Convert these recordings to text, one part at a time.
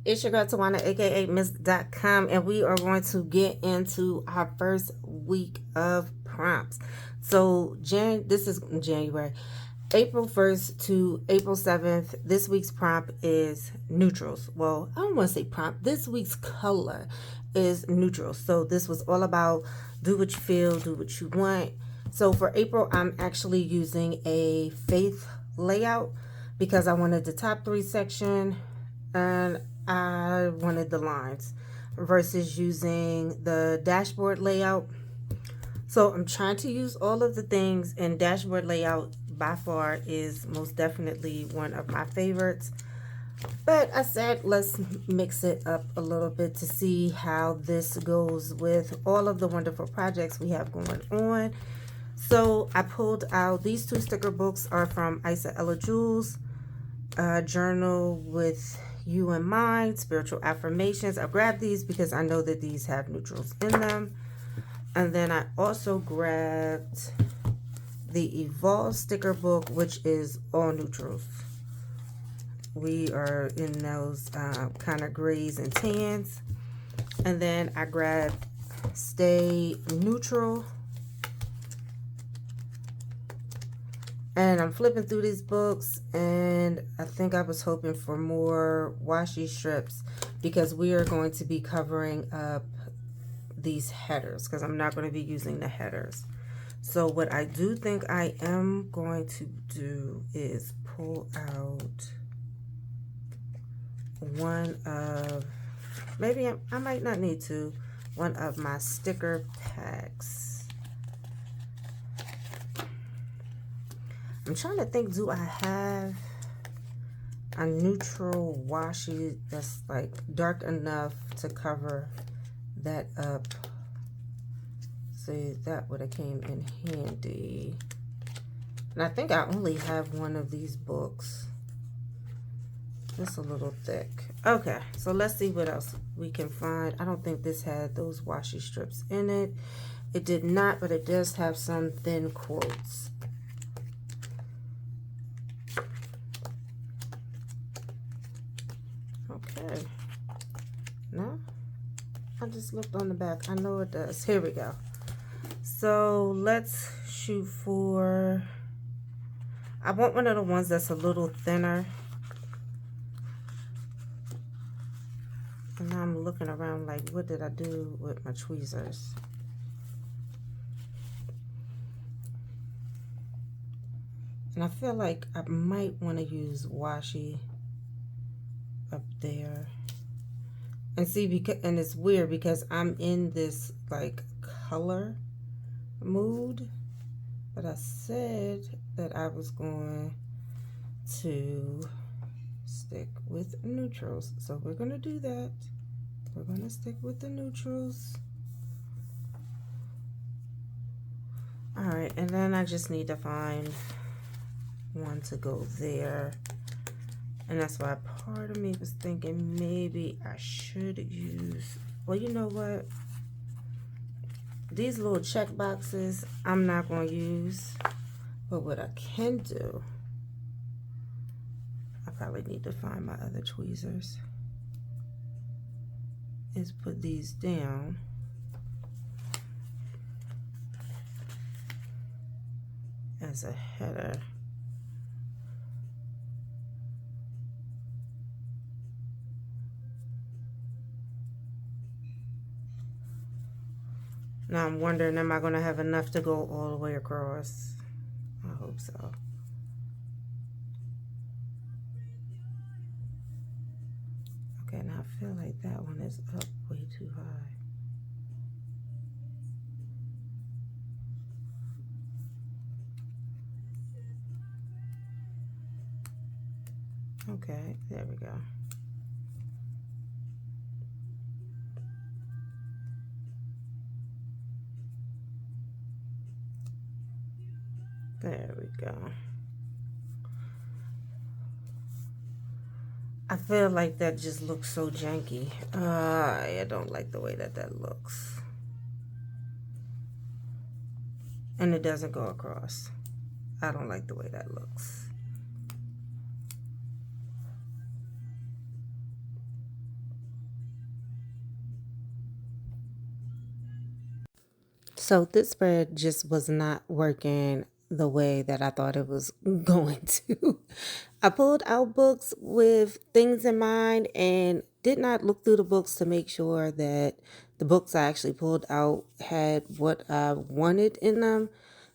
It's your girl Tawana, aka Miss.com, and we are going to get into our first week of prompts. So, this is January, April 1st to April 7th. This week's prompt is neutrals. Well, I don't want to say prompt. This week's color is neutrals. So, this was all about do what you feel, do what you want. So, for April, I'm actually using a faith layout because I wanted the top 3 section and I wanted the lines versus using the dashboard layout. So I'm trying to use all of the things, and dashboard layout by far is most definitely one of my favorites. But I said let's mix it up a little bit to see how this goes with all of the wonderful projects we have going on. So I pulled out these 2 sticker books are from Isa Ella Jules, Journal with You in Mind, Spiritual Affirmations. I grabbed these because I know that these have neutrals in them. And then I also grabbed the Evolve sticker book, which is all neutrals. We are in those kind of grays and tans. And then I grabbed Stay Neutral. And I'm flipping through these books, and I think I was hoping for more washi strips because we are going to be covering up these headers because I'm not going to be using the headers. So what I do think I am going to do is pull out one of, maybe I might not need to, one of my sticker packs. I'm trying to think, do I have a neutral washi that's like dark enough to cover that up? See, that would have came in handy. And I think I only have one of these books. Just a little thick. Okay, so let's see what else we can find. I don't think this had those washi strips in it. It did not, but it does have some thin quotes. Okay. No? I just looked on the back. I know it does. Here we go. So let's shoot for, I want one of the ones that's a little thinner. And now I'm looking around like, what did I do with my tweezers? And I feel like I might want to use washi up there. And see, because, and it's weird because I'm in this like color mood, but I said that I was going to stick with neutrals. So we're going to do that. We're going to stick with the neutrals. All right, and then I just need to find one to go there. And that's why part of me was thinking maybe I should use, well, you know what? These little check boxes I'm not going to use. But what I can do, I probably need to find my other tweezers, is put these down. As a header. Now I'm wondering, am I going to have enough to go all the way across? I hope so. Okay, now I feel like that one is up way too high. Okay, there we go. There we go. I feel like that just looks so janky. I don't like the way that that looks. And it doesn't go across. I don't like the way that looks. So this spread just was not working the way that I thought it was going to. I pulled out books with things in mind and did not look through the books to make sure that the books I actually pulled out had what I wanted in them.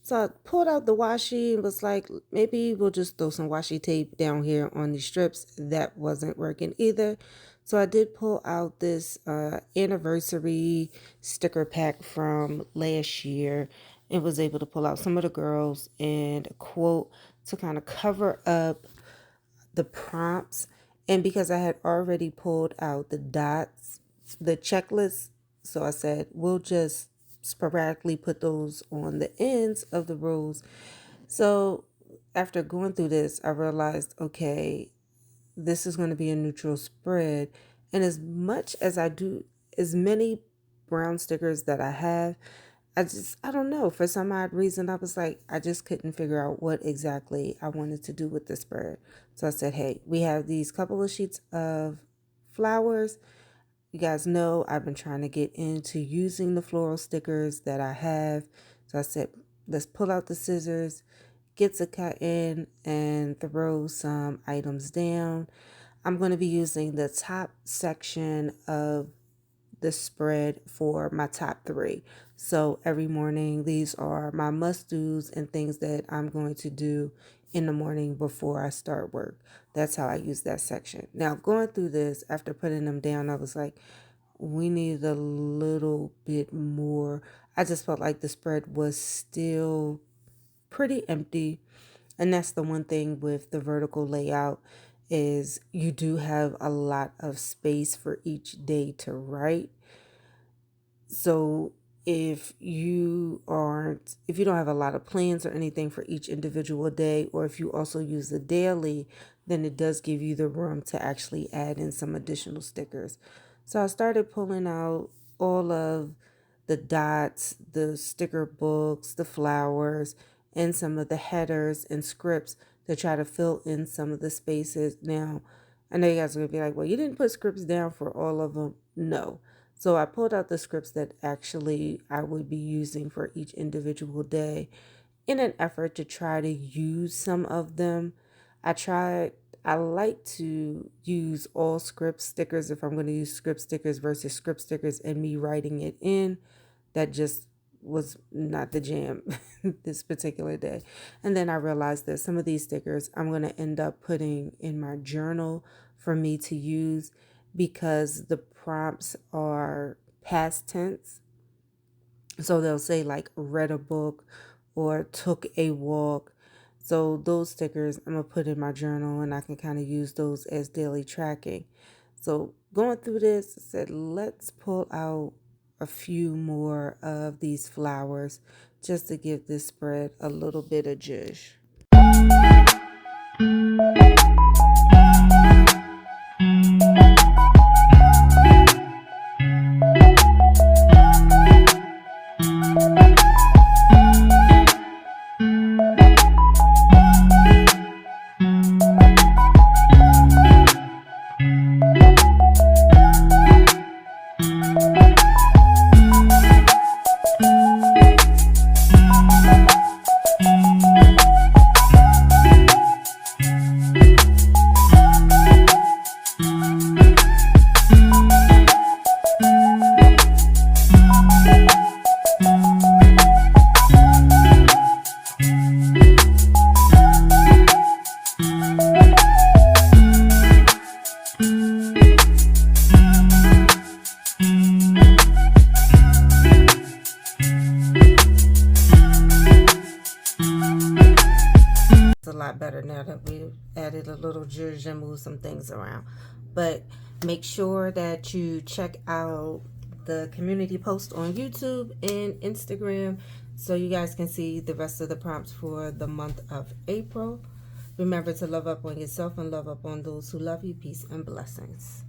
So I pulled out the washi and was like, maybe we'll just throw some washi tape down here on these strips. That wasn't working either. So I did pull out this anniversary sticker pack from last year and was able to pull out some of the girls and a quote to kind of cover up the prompts. And because I had already pulled out the dots, the checklist, so I said, we'll just sporadically put those on the ends of the rows. So after going through this, I realized, okay, this is going to be a neutral spread. And as much as I do, as many brown stickers that I have, I don't know. For some odd reason, I was like, I just couldn't figure out what exactly I wanted to do with the spread. So I said, hey, we have these couple of sheets of flowers. You guys know I've been trying to get into using the floral stickers that I have. So I said, let's pull out the scissors, get to cut in and throw some items down. I'm going to be using the top section of the spread for my top 3. So every morning, these are my must-dos and things that I'm going to do in the morning before I start work. That's how I use that section. Now, going through this, after putting them down, I was like, we need a little bit more. I just felt like the spread was still pretty empty. And that's the one thing with the vertical layout is you do have a lot of space for each day to write. So if you don't have a lot of plans or anything for each individual day, or if you also use the daily, then it does give you the room to actually add in some additional stickers. So I started pulling out all of the dots, the sticker books, the flowers, and some of the headers and scripts to try to fill in some of the spaces. Now, I know you guys are going to be like, well, you didn't put scripts down for all of them. No. So I pulled out the scripts that actually I would be using for each individual day in an effort to try to use some of them. I like to use all script stickers if I'm going to use script stickers versus script stickers and me writing it in. That just was not the jam this particular day. And then I realized that some of these stickers I'm going to end up putting in my journal for me to use because the prompts are past tense. So they'll say like read a book or took a walk. So those stickers I'm going to put in my journal and I can kind of use those as daily tracking. So going through this, I said, let's pull out a few more of these flowers just to give this spread a little bit of zhuzh. A lot better now that we've added a little zhuzh and moved some things around. But make sure that you check out the community post on YouTube and Instagram so you guys can see the rest of the prompts for the month of April. Remember to love up on yourself and love up on those who love you. Peace and blessings.